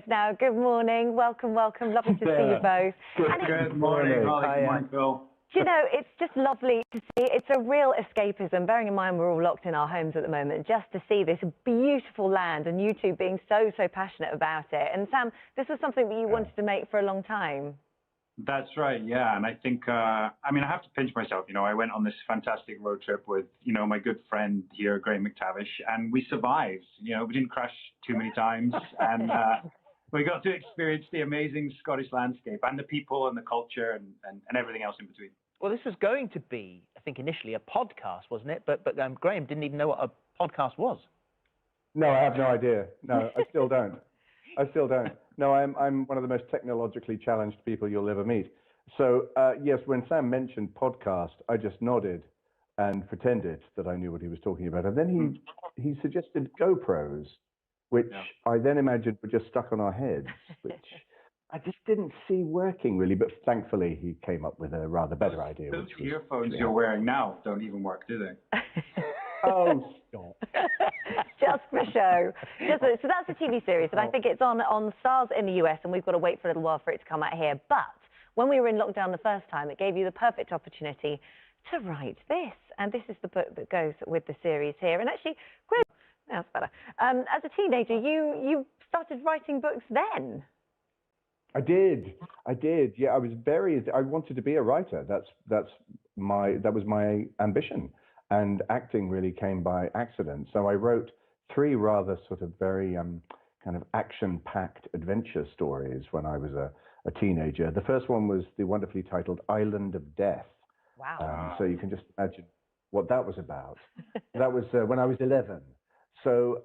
Now, good morning, welcome, welcome, lovely to see you both. Good morning, Holly. Good morning, Phil. Do you know, it's just lovely to see. It's a real escapism, bearing in mind we're all locked in our homes at the moment, just to see this beautiful land and you two being so passionate about it. And Sam, this was something that you wanted to make for a long time. That's right, yeah. And I think, I mean, I have to pinch myself. You know, I went on this fantastic road trip with, you know, my good friend here, Graham McTavish, and we survived. You know, we didn't crash too many times. And we got to experience the amazing Scottish landscape and the people and the culture and everything else in between. Well, this was going to be, I think, initially a podcast, wasn't it? But Graham didn't even know what a podcast was. No, I have no idea. No, I still don't. I still don't. No, I'm one of the most technologically challenged people you'll ever meet. So, yes, when Sam mentioned podcast, I just nodded and pretended that I knew what he was talking about. And then he suggested GoPros, which I then imagined were just stuck on our heads, which I just didn't see working really. But thankfully, he came up with a rather better idea. Those earphones you're wearing now don't even work, do they? Oh, stop. Just for show. So that's a TV series, and I think it's on Stars in the US, and we've got to wait for a little while for it to come out here. But when we were in lockdown the first time, it gave you the perfect opportunity to write this. And this is the book that goes with the series here. And actually, Graham, that's better. As a teenager, you started writing books then. I did. Yeah, I wanted to be a writer. That was my ambition. And acting really came by accident. So I wrote 3 rather sort of very kind of action-packed adventure stories when I was a teenager. The first one was the wonderfully titled Island of Death. Wow. So you can just imagine what that was about. That was when I was 11. So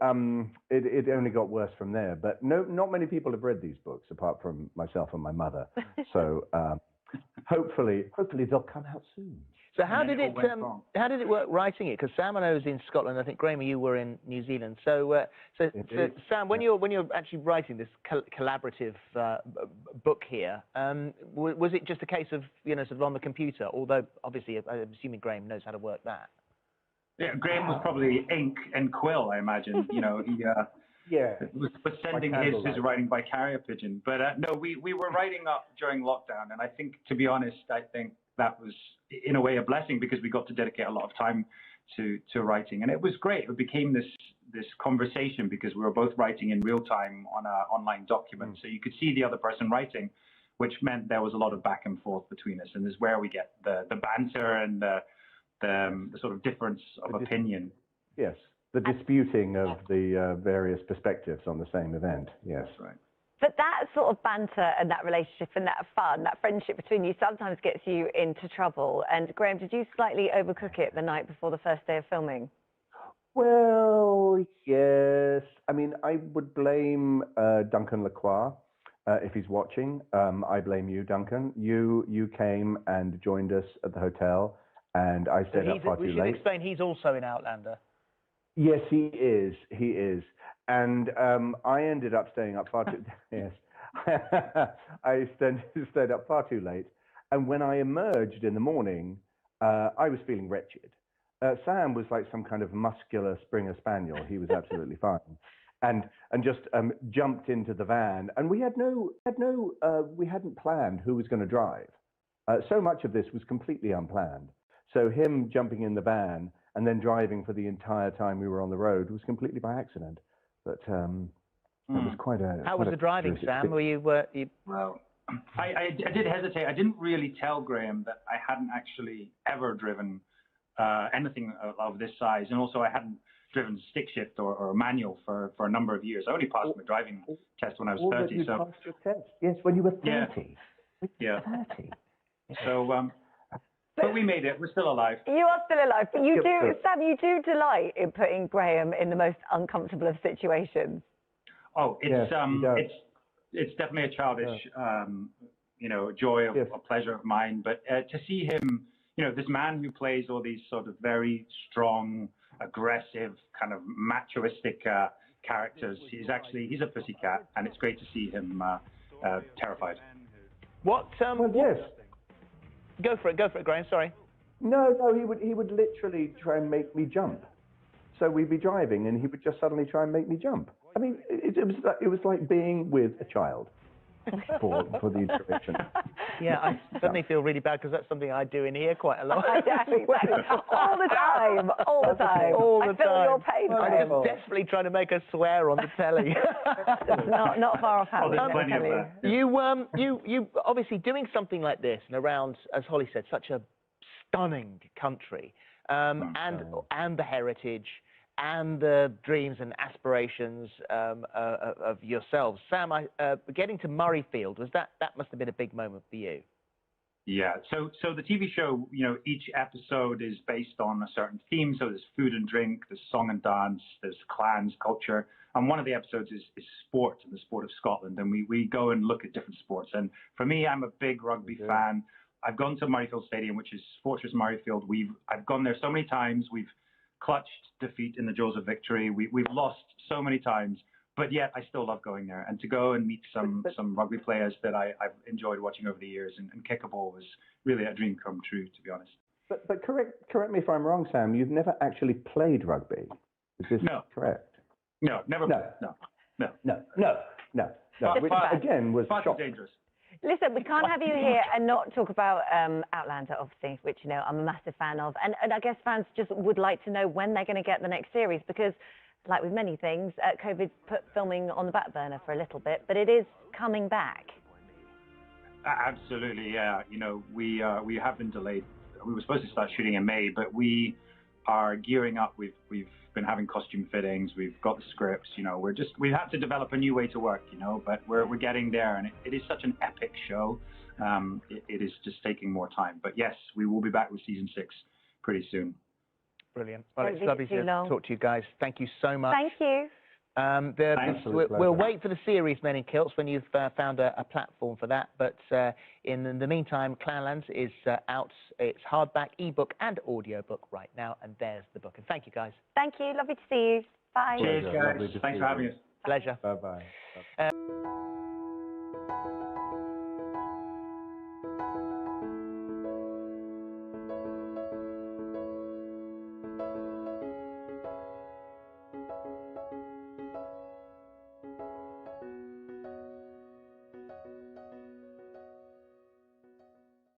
it only got worse from there. But not many people have read these books apart from myself and my mother. So hopefully they'll come out soon. So how did it work writing it? Because Sam, I know, was in Scotland. I think Graham, you were in New Zealand. So Sam, when you're actually writing this collaborative book here, was it just a case of sort of on the computer? Although obviously, I'm assuming Graham knows how to work that. Yeah, Graham was probably ink and quill, I imagine. You know, he was sending his writing by carrier pigeon. But no, we were writing up during lockdown, and I think, to be honest, that was in a way a blessing because we got to dedicate a lot of time to writing, and it was great. It became this conversation because we were both writing in real time on an online document, so you could see the other person writing, which meant there was a lot of back and forth between us, and this is where we get the banter and the sort of difference of opinion. Yes, the disputing of the various perspectives on the same event. Yes, that's right. But that sort of banter and that relationship and that fun, that friendship between you sometimes gets you into trouble. And Graham, did you slightly overcook it the night before the first day of filming? Well, yes. I mean, I would blame Duncan Lacroix if he's watching. I blame you, Duncan. You came and joined us at the hotel, and I stayed up far too late. We should explain he's also in Outlander. Yes, he is. He is. And I ended up staying up far too. Yes, I stayed up far too late. And when I emerged in the morning, I was feeling wretched. Sam was like some kind of muscular Springer Spaniel. He was absolutely fine, and just jumped into the van. And we hadn't planned who was going to drive. So much of this was completely unplanned. So him jumping in the van and then driving for the entire time we were on the road was completely by accident. But it was quite a... How was the driving, Sam? Were you... Well, I did hesitate. I didn't really tell Graham that I hadn't actually ever driven anything of this size. And also I hadn't driven stick shift or manual for a number of years. I only passed my driving test when I was 30. So passed your test. Yes, when you were 30. Yeah. 30. So... But we made it. We're still alive. You are still alive. But you do, Sam, you do delight in putting Graham in the most uncomfortable of situations. Oh, it's definitely a childish, joy a pleasure of mine. But to see him, this man who plays all these sort of very strong, aggressive, kind of machoistic characters, he's a pussycat, and it's great to see him terrified. What? Yes. Go for it, Graham, sorry. No, he would literally try and make me jump. So we'd be driving and he would just suddenly try and make me jump. I mean, it was like being with a child for the duration. Yeah, I suddenly feel really bad because that's something I do in here quite a lot. All the time, all the time. I feel your pain. I'm just desperately trying to make her swear on the telly. not far off hand. You obviously doing something like this and around, as Holly said, such a stunning country, and the heritage and the dreams and aspirations of yourselves. Sam, getting to Murrayfield, that must have been a big moment for you. Yeah, so the TV show, you know, each episode is based on a certain theme. So there's food and drink, there's song and dance, there's clans, culture. And one of the episodes is sport, and the sport of Scotland. And we go and look at different sports. And for me, I'm a big rugby fan. I've gone to Murrayfield Stadium, which is Fortress Murrayfield. I've gone there so many times. We've clutched defeat in the jaws of victory. We've lost so many times. But yet, I still love going there. And to go and meet some rugby players that I've enjoyed watching over the years and kick a ball was really a dream come true, to be honest. But correct me if I'm wrong, Sam. You've never actually played rugby. Is this correct? No, never. No. Which, again, was far too dangerous. Listen, we can't have you here and not talk about Outlander, obviously, which, you know, I'm a massive fan of. And I guess fans just would like to know when they're going to get the next series because, like with many things, COVID put filming on the back burner for a little bit, but it is coming back. Absolutely, yeah. You know, we have been delayed. We were supposed to start shooting in May, but we are gearing up. We've been having costume fittings. We've got the scripts. You know, we've had to develop a new way to work. You know, but we're getting there, and it is such an epic show. It is just taking more time. But yes, we will be back with season 6 pretty soon. Brilliant. Well, it's lovely to talk to you guys. Thank you so much. Thank you. We'll wait for the series Men in Kilts when you've found a platform for that. But in the meantime, CLANLANDS is out. It's hardback, ebook, and audiobook right now. And there's the book. And thank you, guys. Thank you. Lovely to see you. Bye. Cheers, guys. Thanks for having us. Pleasure. Bye-bye.